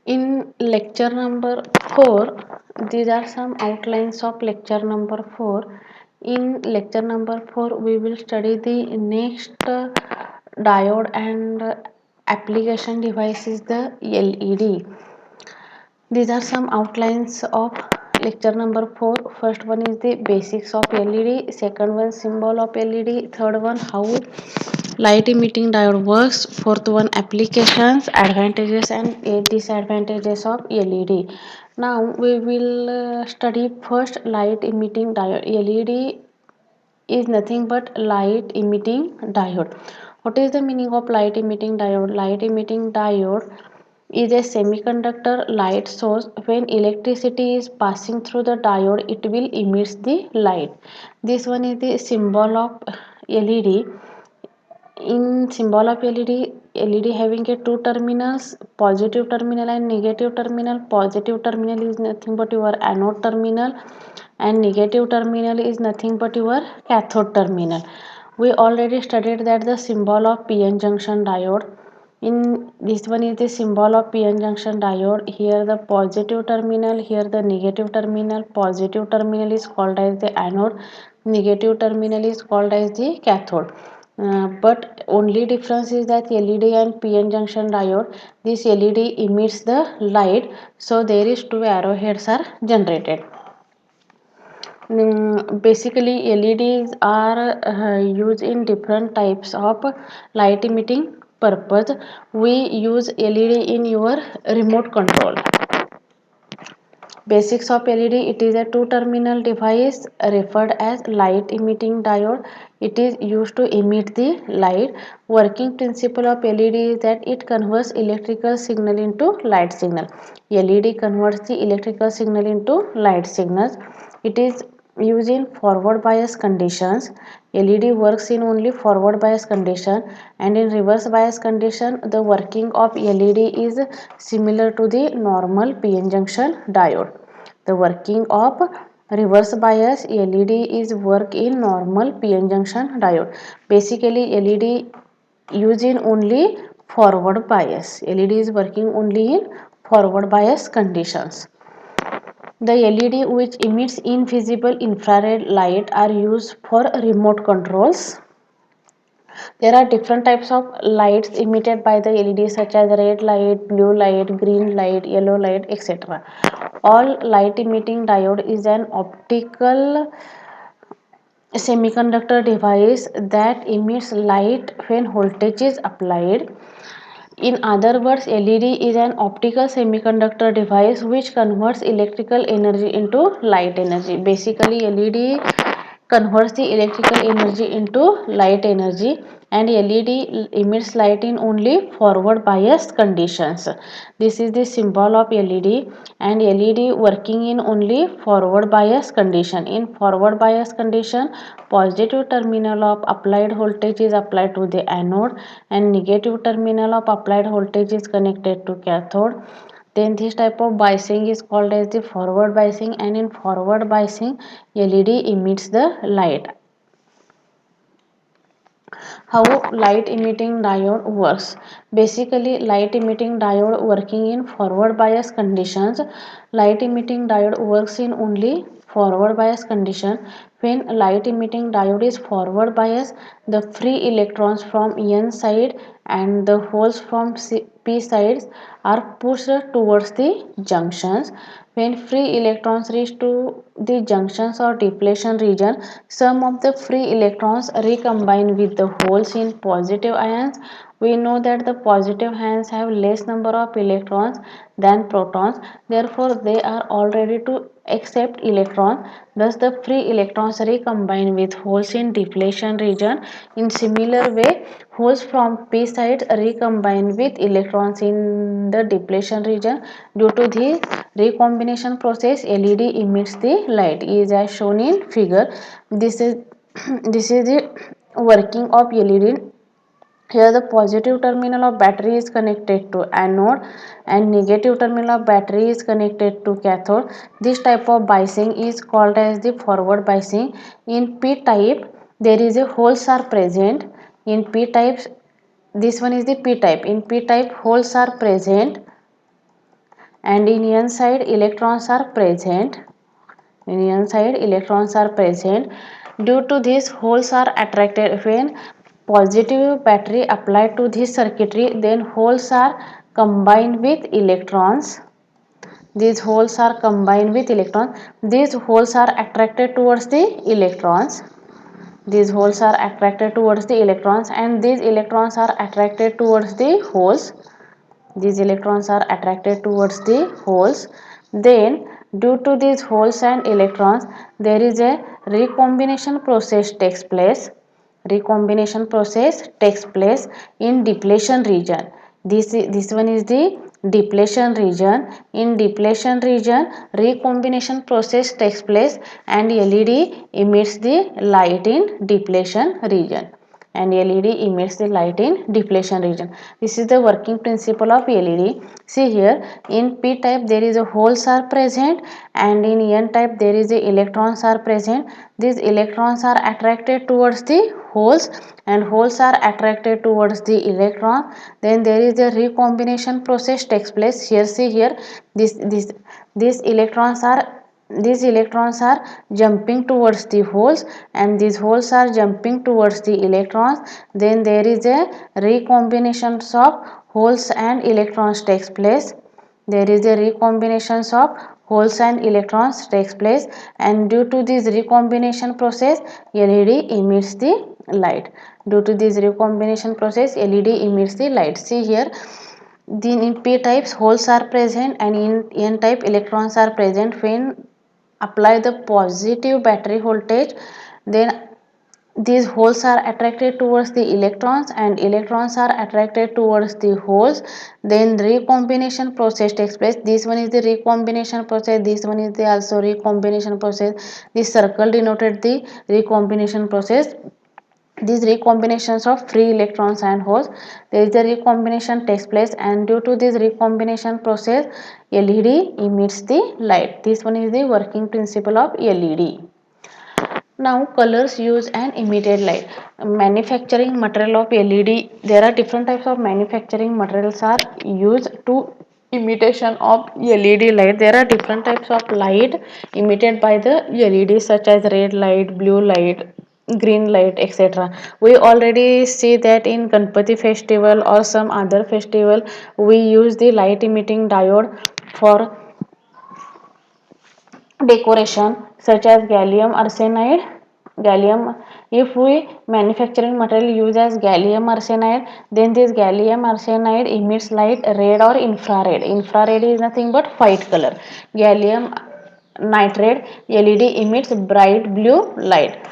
In lecture number 4, these are some outlines of lecture number 4. In lecture number 4, we will study the next diode and application device is the LED. These are some outlines of lecture number 4. First one is the basics of LED, second one symbol of LED, third one how light emitting diode works, fourth one applications, advantages and disadvantages of LED. Now we will study first light emitting diode. LED is nothing but light emitting diode. What is the meaning of light emitting diode? Light emitting diode is a semiconductor light source. When electricity is passing through the diode, it will emit the light. This one is the symbol of LED. In symbol of LED having a two terminals, positive terminal and negative terminal. Positive terminal is nothing but your anode terminal and negative terminal is nothing but your cathode terminal. We already studied that the symbol of PN junction diode. In this one is the symbol of PN junction diode. Here the positive terminal, here the negative terminal. Positive terminal is called as the anode, negative terminal is called as the cathode. But only difference is that LED and PN junction diode, this LED emits the light, so there is two arrowheads are generated. Basically LEDs are used in different types of light emitting purpose. We use LED in your remote control. Basics of LED, it is a two terminal device referred as light emitting diode. It is used to emit the light. Working principle of LED is that it converts electrical signal into light signal. LED converts the electrical signal into light signals. It is used in forward bias conditions. LED works in only forward bias condition, and in reverse bias condition the working of LED is similar to the normal PN junction diode. The working of reverse bias LED is work in normal PN junction diode. Basically LED used in only forward bias. LED is working only in forward bias conditions. The LED which emits invisible infrared light are used for remote controls. There are different types of lights emitted by the LED such as red light, blue light, green light, yellow light, etc. All light emitting diode is an optical semiconductor device that emits light when voltage is applied. In other words, LED is an optical semiconductor device which converts electrical energy into light energy. Basically, LED converts the electrical energy into light energy, and LED emits light in only forward bias conditions. This is the symbol of LED, and LED working in only forward bias condition. In forward bias condition, positive terminal of applied voltage is applied to the anode and negative terminal of applied voltage is connected to cathode. Then this type of biasing is called as the forward biasing, and in forward biasing LED emits the light. How light emitting diode works? Basically light emitting diode working in forward bias conditions. Light emitting diode works in only forward bias condition. When light emitting diode is forward bias, the free electrons from N side and the holes from P sides are pushed towards the junctions. When free electrons reach to the junctions or depletion region, some of the free electrons recombine with the holes in positive ions. We know that the positive ions have less number of electrons than protons, therefore they are all ready to accept electron. Thus the free electrons recombine with holes in depletion region. In similar way, holes from p sides recombine with electrons in the depletion region. Due to the recombination process, LED emits the light is as shown in figure. This is this is the working of LED. Here the positive terminal of battery is connected to anode and negative terminal of battery is connected to cathode. This type of biasing is called as the forward biasing. In p type there is a holes are present. In p types, this one is the p type. In p type holes are present and in n side electrons are present. In n side electrons are present. Due to this, holes are attracted. When positive battery applied to this circuitry, then holes are combined with electrons. These holes are combined with electrons. These holes are attracted towards the electrons. These holes are attracted towards the electrons, and these electrons are attracted towards the holes. These electrons are attracted towards the holes. Then due to these holes and electrons, there is a recombination process takes place. Recombination process takes place in depletion region. This one is the depletion region. In depletion region, recombination process takes place and LED emits the light in depletion region. And LED emits the light in depletion region. This is the working principle of LED. See here, in P type there is a holes are present, and in N type there is a electrons are present. These electrons are attracted towards the holes, and holes are attracted towards the electron. Then there is a recombination process takes place. Here, see here, these electrons are jumping towards the holes, and these holes are jumping towards the electrons. Then there is a recombination of holes and electrons takes place. There is a recombination of holes and electrons takes place, and due to this recombination process, LED emits the light. Due to this recombination process, LED emits the light. See here, then in P types holes are present, and in N type electrons are present. When apply the positive battery voltage, then these holes are attracted towards the electrons, and electrons are attracted towards the holes. Then recombination process takes place. This one is the recombination process, this one is the also recombination process. This circle denoted the recombination process. These recombinations of free electrons and holes, there is a recombination takes place, and due to this recombination process, LED emits the light. This one is the working principle of LED. Now colors use and emitted light. Manufacturing material of LED, there are different types of manufacturing materials are used to imitation of LED light. There are different types of light emitted by the LED, such as red light, blue light, green light, etc. We already see that in Ganpati festival or some other festival, we use the light emitting diode for decoration, such as gallium arsenide. Gallium, if we manufacturing material use as gallium arsenide, then this gallium arsenide emits light red or infrared. Infrared is nothing but white color. Gallium nitride, LED emits bright blue light.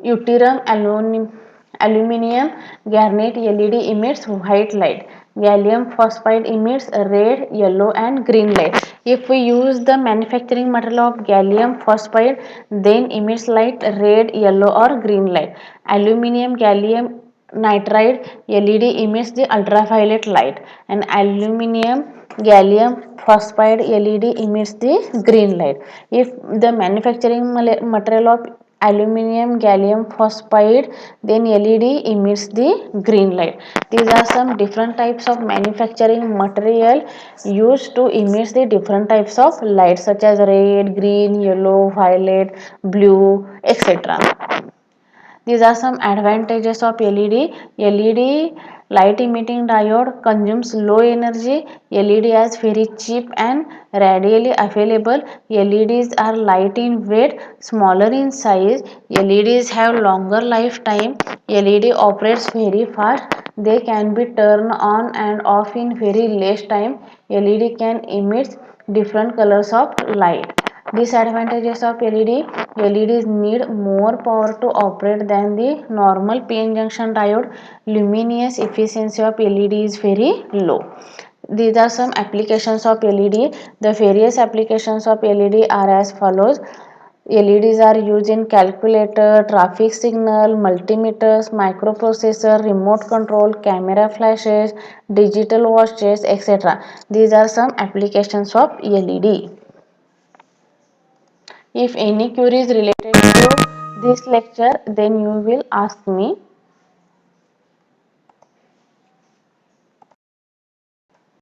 Yttrium aluminum garnet, LED emits white light. Gallium phosphide emits red, yellow and green light. If we use the manufacturing material of gallium phosphide, then emits light red, yellow or green light. Aluminum gallium nitride, LED emits the ultraviolet light, and aluminum gallium phosphide, LED emits the green light. If the manufacturing material of aluminum gallium phosphide, then LED emits the green light. These are some different types of manufacturing material used to emit the different types of light, such as red, green, yellow, violet, blue, etc. These are some advantages of LED. LED light emitting diode consumes low energy. LED is very cheap and readily available. LEDs are light in weight, smaller in size. LEDs have longer lifetime. LED operates very fast. They can be turned on and off in very less time. LED can emit different colors of light. Disadvantages of LED. LEDs need more power to operate than the normal PN junction diode. Luminous efficiency of LED is very low. These are some applications of LED. The various applications of LED are as follows. LEDs are used in calculator, traffic signal, multimeters, microprocessor, remote control, camera flashes, digital watches, etc. These are some applications of LED. If any queries related to this lecture, then you will ask me.